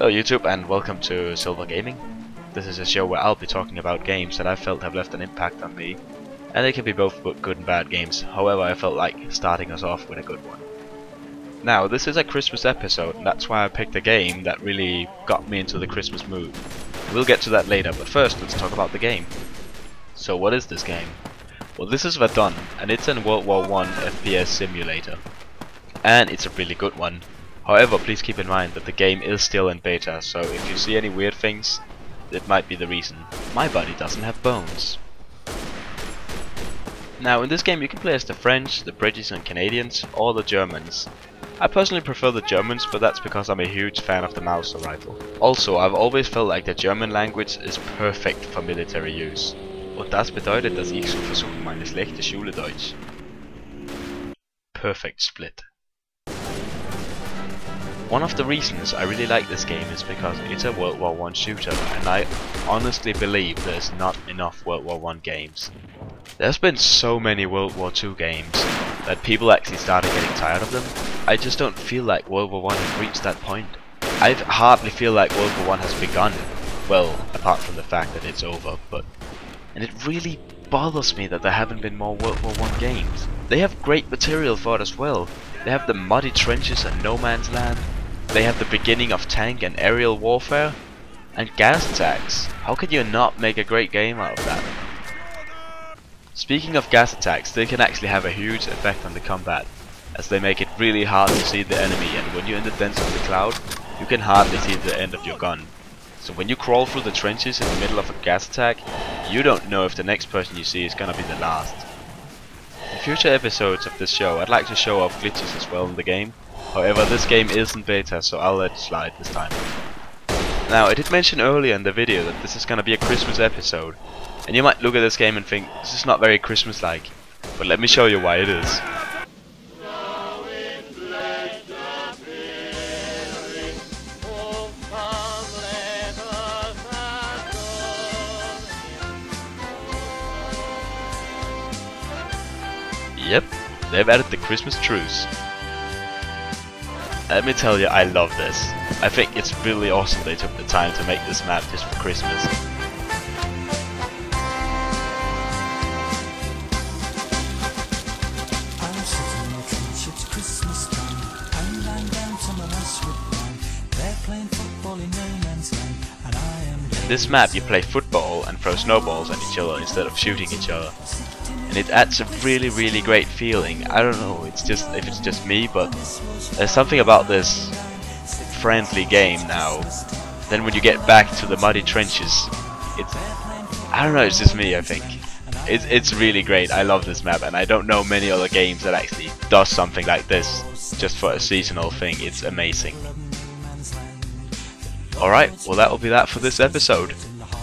Hello YouTube and welcome to Zilver Gaming. This is a show where I'll be talking about games that I felt have left an impact on me. And they can be both good and bad games, however I felt like starting us off with a good one. Now this is a Christmas episode and that's why I picked a game that really got me into the Christmas mood. We'll get to that later, but first let's talk about the game. So what is this game? Well, this is Verdun and it's a World War I FPS simulator. And it's a really good one. However, please keep in mind that the game is still in beta, so if you see any weird things, it might be the reason. My body doesn't have bones. Now in this game you can play as the French, the British and Canadians, or the Germans. I personally prefer the Germans, but that's because I'm a huge fan of the Mauser rifle. Also, I've always felt like the German language is perfect for military use. Und das bedeutet, dass ich so versuche, meine schlechte Schule-Deutsch. Perfect split. One of the reasons I really like this game is because it's a World War I shooter, and I honestly believe there's not enough World War I games. There's been so many World War II games that people actually started getting tired of them. I just don't feel like World War I has reached that point. I hardly feel like World War I has begun. Well, apart from the fact that it's over, and it really bothers me that there haven't been more World War I games. They have great material for it as well. They have the muddy trenches and no man's land. They have the beginning of tank and aerial warfare, and gas attacks. How could you not make a great game out of that? Speaking of gas attacks, they can actually have a huge effect on the combat, as they make it really hard to see the enemy, and when you're in the dense of the cloud, you can hardly see the end of your gun. So when you crawl through the trenches in the middle of a gas attack, you don't know if the next person you see is gonna be the last. In future episodes of this show, I'd like to show off glitches as well in the game. However, this game isn't beta, so I'll let it slide this time. Now, I did mention earlier in the video that this is gonna be a Christmas episode, and you might look at this game and think, this is not very Christmas-like, but let me show you why it is. Yep, they've added the Christmas Truce. Let me tell you, I love this. I think it's really awesome they took the time to make this map just for Christmas. In this map you play football and throw snowballs at each other instead of shooting each other. And it adds a really great feeling. I don't know, it's just if it's just me, but there's something about this friendly game now. Then when you get back to the muddy trenches, I don't know, it's just me, I think. It's really great. I love this map, and I don't know many other games that actually does something like this just for a seasonal thing. It's amazing. Alright, well that will be that for this episode.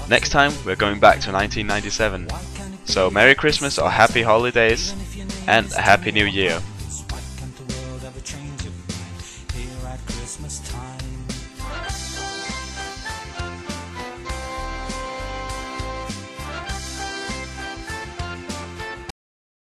Next time we're going back to 1997. So Merry Christmas or Happy Holidays and a Happy New Year.